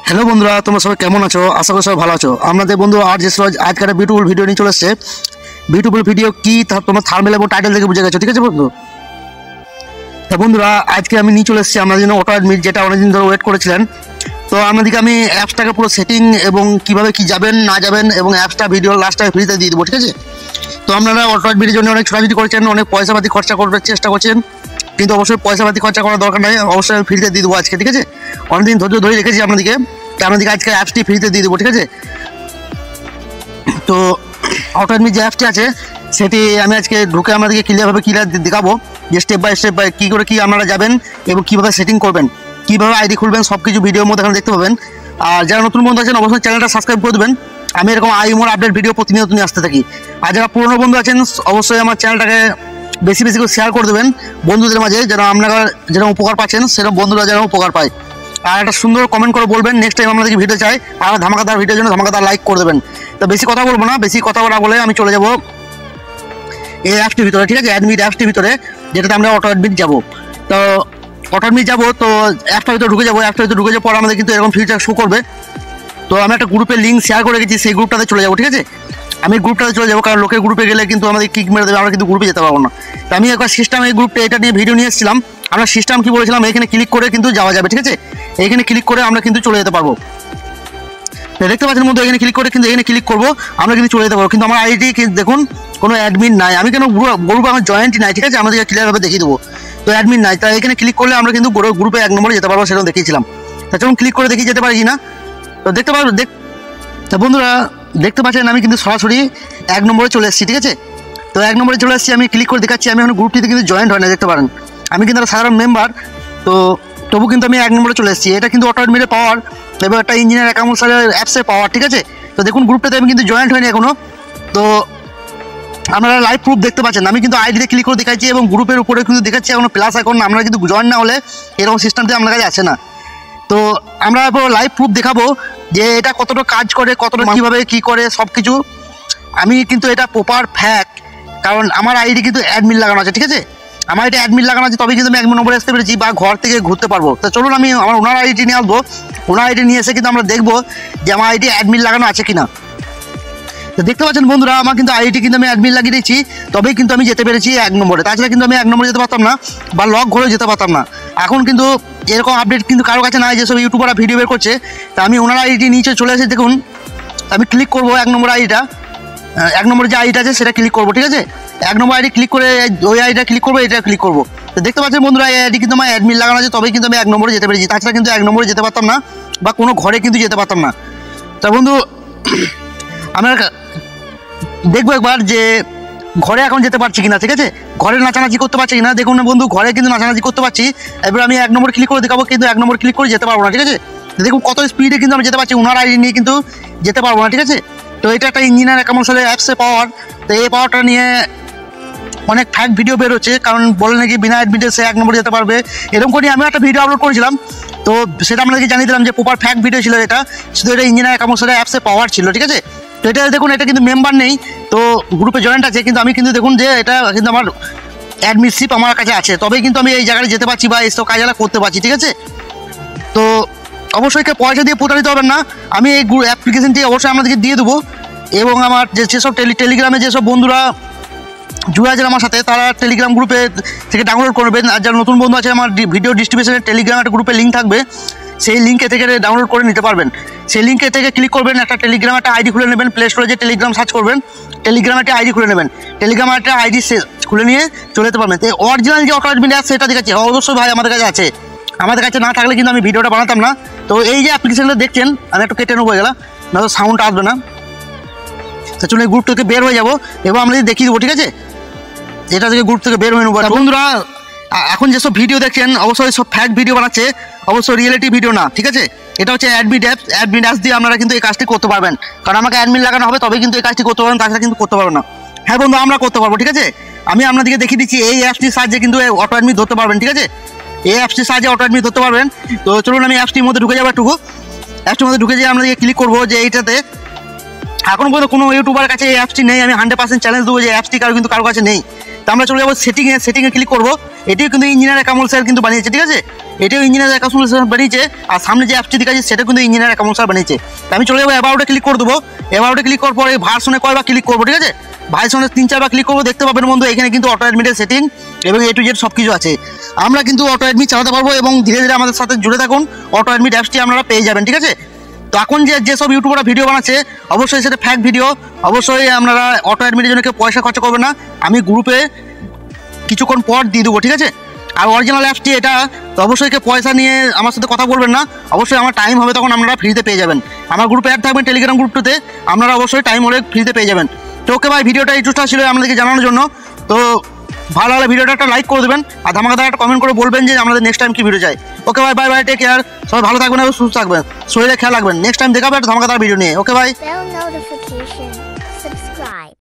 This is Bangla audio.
হ্যালো বন্ধুরা, তোমরা সবাই কেমন আছো? আশা করি সবাই ভালো আছো। আমাদের বন্ধু আজকের বিউটিফুল ভিডিও নিয়ে চলে এসেছে। বিউটিফুল ভিডিও কি তোমরা থাম্বনেল এবং টাইটেল দেখে বুঝে গেছো, ঠিক আছে বন্ধু? তা বন্ধুরা, আজকে আমি নিয়ে চলে এসেছি আমাদের জন্য অটো অ্যাডমিট, যেটা অনেকদিন ধরে ওয়েট করেছিলেন। তো আপনাদেরকে আমি অ্যাপসটাকে পুরো সেটিং এবং কীভাবে কি যাবেন না যাবেন এবং অ্যাপসটা ভিডিও লাস্টটায় ফ্রিতে দিয়ে দেবো, ঠিক আছে? তো আপনারা অটো অ্যাডমিটের জন্য অনেক ছোটাছুটি করেছেন, অনেক পয়সাপাতি খরচা করবার চেষ্টা করছেন, কিন্তু অবশ্যই পয়সাপাতি খরচা করার দরকার নেই। অবশ্যই আমি ফ্রিতে দিয়ে দেবো আজকে, ঠিক আছে? অনেকদিন ধৈর্য ধরে রেখেছি আপনাদেরকে আজকে অ্যাপসটি ফ্রিতে দিয়ে দেবো, ঠিক আছে? তো অটো অ্যাডমিট যে অ্যাপসটি আছে সেটি আমি আজকে ঢুকে আপনাদেরকে ক্লিয়ার দেখাবো যে স্টেপ বাই স্টেপ কী করে কী আপনারা যাবেন এবং কীভাবে সেটিং করবেন, কীভাবে আইডি খুলবেন, সব কিছু ভিডিওর মধ্যে এখানে দেখতে পাবেন। আর যারা নতুন বন্ধু আছেন অবশ্যই চ্যানেলটা সাবস্ক্রাইব করে দেবেন। আমি এরকম আইমোর আপডেট ভিডিও প্রতিনিয়ত নিয়ে আসতে থাকি। আর যারা পুরনো বন্ধু আছেন অবশ্যই আমার চ্যানেলটাকে বেশি বেশি করে শেয়ার করে দেবেন বন্ধুদের মাঝে, যেন আপনারা যেরকম উপকার পাচ্ছেন সেরকম বন্ধুরা যেন উপকার পায়। আর একটা সুন্দর কমেন্ট করে বলবেন নেক্সট টাইম আপনাদেরকে ভিডিও চাই, আর ধামাকাদার ভিডিওর জন্য ধামাকাদার লাইক করে দেবেন। তো বেশি কথা বলবো না, বেশি কথা বলে আমি চলে যাবো এই অ্যাপসটির ভিতরে, ঠিক আছে? অ্যাডমিট অ্যাপসটির ভিতরে, যেটাতে আমরা অটো অ্যাডমিট যাবো। তো অটো অ্যাডমিট যাবো, তো অ্যাপসটার ভিতরে ঢুকে যাবো। অ্যাপসটার ভিতরে ঢুকে যাওয়ার পর আমাদের কিন্তু এরকম ফিচার শো করবে। তো আমি একটা গ্রুপের লিঙ্ক শেয়ার করে রেখেছি, সেই গ্রুপটাতে চলে যাবো, ঠিক আছে? আমি গ্রুপটাতে চলে যাবো, কারণ লোকের গ্রুপে গেলে কিন্তু আমাদের কিক মেরে দেবে, আমরা কিন্তু গ্রুপে যেতে পারবো না। তো আমি একবার সিস্টেম এই গ্রুপটা এটা নিয়ে ভিডিও নিয়ে এসেছিলাম। আমরা সিস্টেম কি বলেছিলাম, এখানে ক্লিক করে কিন্তু যাওয়া যাবে, ঠিক আছে? এখানে ক্লিক করে আমরা কিন্তু চলে যেতে পারবো। দেখতে পাচ্ছেন মধ্যে এখানে ক্লিক করে কিন্তু এখানে ক্লিক করবো, আমরা কিন্তু চলে যেতে পারবো। কিন্তু আমার আইডি দেখুন কোনো অ্যাডমিন নাই, আমি কেন গ্রুপে আমার জয়েন্টই নাই, ঠিক আছে? আমাদেরকে ক্লিয়ারভাবে দেখিয়ে দেবো। তো অ্যাডমিন নাই, তাই এখানে ক্লিক করলে আমরা কিন্তু গ্রুপে 1 নম্বরে যেতে পারবো, সেটাও দেখিয়েছিলাম। তা চলুন ক্লিক করে দেখি যেতে পারি কি না। তো দেখতে পারবো তা বন্ধুরা দেখতে পাচ্ছেন আমি কিন্তু সরাসরি 1 নম্বরে চলে এসেছি, ঠিক আছে? তো 1 নম্বরে চলে এসেছি, আমি ক্লিক করে দেখাচ্ছি আমি এখন গ্রুপটিতে কিন্তু জয়েন্ট হয় না, দেখতে পারেন আমি কিন্তু একটা সাধারণ মেম্বার। তো তবু কিন্তু আমি 1 নম্বরে চলে এসেছি। এটা কিন্তু অটো অ্যাডমিটের পাওয়ার এবং একটা ইঞ্জিনিয়ার অ্যাকাউন্ট অ্যাপসের পাওয়ার, ঠিক আছে? তো দেখুন গ্রুপটাতে আমি কিন্তু জয়েন্ট হয়নি এখনো। তো আপনারা লাইভ প্রুফ দেখতে পাচ্ছেন, আমি কিন্তু আইডিতে ক্লিক করে দেখাচ্ছি এবং গ্রুপের উপরে কিন্তু দেখাচ্ছি এখনো প্লাস এখন। আমরা কিন্তু জয়েন না হলে এরকম সিস্টেমটি আপনার কাছে আছে না। তো আমরা লাইভ প্রুফ দেখাবো যে এটা কতটা কাজ করে, কতটা কীভাবে কী করে সব কিছু। আমি কিন্তু এটা প্রপার ফ্যাক্ট, কারণ আমার আইডি কিন্তু অ্যাডমিন লাগানো আছে, ঠিক আছে? আমার এটা অ্যাডমিন লাগানো আছে, তবেই কিন্তু আমি 1 নম্বরে আসতে পেরেছি বা ঘর থেকে ঘুরতে পারবো। তো চলুন আমি আমার ওনার আইডি নিয়ে আসবো। ওনার আইডি নিয়ে এসে কিন্তু আমরা দেখবো যে আমার আইডি অ্যাডমিন লাগানো আছে কিনা। তো দেখতে পাচ্ছেন বন্ধুরা, আমার কিন্তু আইডি কিন্তু আমি অ্যাডমিন লাগিয়ে দিয়েছি, তবেই কিন্তু আমি যেতে পেরেছি 1 নম্বরে। তাছাড়া কিন্তু আমি 1 নম্বরে যেতে পারতাম না বা লক ঘরেও যেতে পারতাম না। এখন কিন্তু এরকম আপডেট কিন্তু কারো কাছে নাই, যেসব ইউটিউবাররা ভিডিও বের করছে। তা আমি ওনার আইডি নিচে চলে এসে দেখুন আমি ক্লিক করবো 1 নম্বর আইডিটা, 1 নম্বরে যে আইডিটা আছে সেটা ক্লিক করবো, ঠিক আছে? 1 নম্বর আইডি ক্লিক করে ওই আইডিটা ক্লিক করবো, এটা ক্লিক করবো। তো দেখতে পাচ্ছেন বন্ধুরা এই আইডি কিন্তু আমার অ্যাডমিন লাগানো আছে, তবেই কিন্তু আমি 1 নম্বরে যেতে পেরেছি। তাছাড়া কিন্তু 1 নম্বরে যেতে পারতাম না বা কোনো ঘরে কিন্তু যেতে পারতাম না। তা বন্ধু আমরা দেখবো একবার যে ঘরে এখন যেতে পারছি কিনা, ঠিক আছে? ঘরে নাচানাচি করতে পারছি কিনা দেখুন না বন্ধু, ঘরে কিন্তু নাচানাচি করতে পারছি। এবার আমি 1 নম্বর ক্লিক করে দেখাবো, কিন্তু 1 নম্বর ক্লিক করে যেতে পারবো না, ঠিক আছে? দেখুন কত স্পিডে কিন্তু আমি যেতে পারছি, ওনার আইডি নিয়ে কিন্তু যেতে পারবো না, ঠিক আছে? তো এটা একটা ইঞ্জিনিয়ার অ্যাকাউন্ট অ্যাপসের পাওয়ার। তো এই পাওয়ারটা নিয়ে অনেক ফ্যাক্ট ভিডিও বেরোচ্ছে, কারণ বলে নাকি বিনা অ্যাডমিটে সে 1 নম্বরে যেতে পারবে। এরকম করে আমি একটা ভিডিও আপলোড করেছিলাম, তো সেটা আপনাদেরকে জানিয়ে দিলাম যে প্রপার ফ্যাক্ট ভিডিও ছিল এটা, শুধু এটা ইঞ্জিনিয়ার অ্যাকাউন্ট অ্যাপসের পাওয়ার ছিল, ঠিক আছে? তো এটা দেখুন এটা কিন্তু মেম্বার নেই, তো গ্রুপে জয়েন্ট আছে, কিন্তু আমি কিন্তু দেখুন যে এটা কিন্তু আমার অ্যাডমিটশিপ আমার কাছে আছে, তবেই কিন্তু আমি এই জায়গায় যেতে পারছি বা এইসব কাজগুলো করতে পারছি, ঠিক আছে? তো অবশ্যই পয়সা দিয়ে প্রতারিত হবেন না। আমি এই অ্যাপ্লিকেশনটি অবশ্যই আপনাদেরকে দিয়ে দেবো, এবং আমার যেসব টেলিগ্রামে যেসব বন্ধুরা জুড়ে আছেন আমার সাথে, তারা টেলিগ্রাম গ্রুপে থেকে ডাউনলোড করবেন। আর যারা নতুন বন্ধু আছে, আমার ভিডিও ডিস্ট্রিবিউশনের টেলিগ্রাম একটা গ্রুপে লিঙ্ক থাকবে, সেই লিঙ্কে থেকে ডাউনলোড করে নিতে পারবেন। সেই লিঙ্কে থেকে ক্লিক করবেন, একটা টেলিগ্রাম একটা আইডি খুলে নেবেন, প্লে স্টোরে যে টেলিগ্রাম সার্চ করবেন, টেলিগ্রামে একটা আইডি খুলে নেবেন, টেলিগ্রামে একটা আইডি খুলে নিয়ে চলে যেতে পারবেন। তো অরিজিনাল যে অটো অ্যাডমিট আছে সেটা দেখাচ্ছি, অবশ্যই ভাই আমাদের কাছে আছে, আমাদের কাছে না থাকলে কিন্তু আমি ভিডিওটা বানাতাম না। তো এই যে অ্যাপ্লিকেশনটা দেখছেন, আমি একটু কেটে নেবো গেলাম, না তো সাউন্ড আসবে না। তো চলুন এই গ্রুপ থেকে বের হয়ে যাবো এবং আমরা দেখিয়ে দেবো, ঠিক আছে? এটা থেকে গ্রুপ থেকে বের হয়ে নেবো। বন্ধুরা এখন যেসব ভিডিও দেখছেন অবশ্যই সব ফ্যাক্ট ভিডিও বানাচ্ছে, অবশ্যই রিয়েলিটি ভিডিও না, ঠিক আছে? এটা হচ্ছে অ্যাডমিট অ্যাপস দিয়ে আপনারা কিন্তু এই কাজটি করতে পারবেন, কারণ আমাকে অ্যাডমিন লাগানো হবে তবেই কিন্তু এই কাজটি করতে পারবেন, তাছাড়া কিন্তু করতে পারবেন না। হ্যাঁ বন্ধু, আমরা করতে পারবো, ঠিক আছে? আমি আপনাদেরকে দেখিয়ে দিচ্ছি এই অ্যাপসটির সাহায্যে কিন্তু অটো অ্যাডমিট ধরতে পারবেন, ঠিক আছে? এই অ্যাপসটির সাহায্যে অটো অ্যাডমিট ধরতে পারবেন। তো চলুন আমি অ্যাপসটির মধ্যে ঢুকে যাবো, অ্যাপসটির মধ্যে ঢুকে যেয়ে আপনাদেরকে ক্লিক করবো যে এইটাতে। এখন পর্যন্ত কোনো ইউটিউবারের কাছে এই অ্যাপসটি নেই, আমি 100% চ্যালেঞ্জ দেবো যে অ্যাপসটি কারো কাছে নেই। তো আমরা চলে যাবো সেটিংয়ে ক্লিক করবো। এটিও কিন্তু ইঞ্জিনিয়ার কামল স্যার কিন্তু বানিয়েছে, ঠিক আছে, এটাও ইঞ্জিনিয়ার কামল স্যার বানিয়েছে। আর সামনে যে অ্যাপসটি দেখাচ্ছে সেটা কিন্তু ইঞ্জিনিয়ার কামল স্যার বানিয়েছে। তো আমি চলে যাবো অ্যাবাউটে ক্লিক করে দেবো। অ্যাবাউটে ক্লিক করার পরে ভার্সনে কয়বার ক্লিক করবো, ঠিক আছে, ভার্সনে 3-4বার ক্লিক করবো। দেখতে পাবেন বন্ধু এখানে কিন্তু অটো অ্যাডমিটের সেটিং এবং A to Z সব কিছু আছে। আমরা কিন্তু অটো অ্যাডমিট চালাতে পারবো এবং ধীরে ধীরে আমাদের সাথে জুড়ে থাকুন, অটো অ্যাডমিট অ্যাপসটি আপনারা পেয়ে যাবেন, ঠিক আছে। তো এখন যেসব ইউটিউবাররা ভিডিও বানাচ্ছে অবশ্যই সেটা ফ্যাক ভিডিও, অবশ্যই আপনারা অটো অ্যাডমিটের জন্য কেউ পয়সা খরচা করবে না, আমি গ্রুপে কিছুক্ষণ পর দিয়ে দেবো, ঠিক আছে। আর অরিজিনাল অ্যাপসটি এটা, তো অবশ্যই কেউ পয়সা নিয়ে আমার সাথে কথা বলবেন না, অবশ্যই আমার টাইম হবে তখন আপনারা ফ্রিতে পেয়ে যাবেন। আমার গ্রুপে অ্যাড থাকবেন টেলিগ্রাম গ্রুপটাতে, আপনারা অবশ্যই টাইম হলে ফ্রিতে পেয়ে যাবেন। তো ওকে ভাই, ভিডিওটা ইন্টারেস্ট ছিল আপনাদেরকে জানানোর জন্য। তো ভালো হলে ভিডিওটা একটা লাইক করে দেবেন আর ধামাকাদার একটা কমেন্ট করে বলবেন যে আমাদের নেক্সট টাইম কি ভিডিও চাই। ওকে ভাই, বাই বাই, টেক কেয়ার, সবাই ভালো থাকবেন এবং সুস্থ থাকবেন, শরীরে খেয়াল রাখবেন। নেক্সট টাইম দেখাবে একটা ধামাকাদার ভিডিও নিয়ে। ওকে ভাই। Bell notification.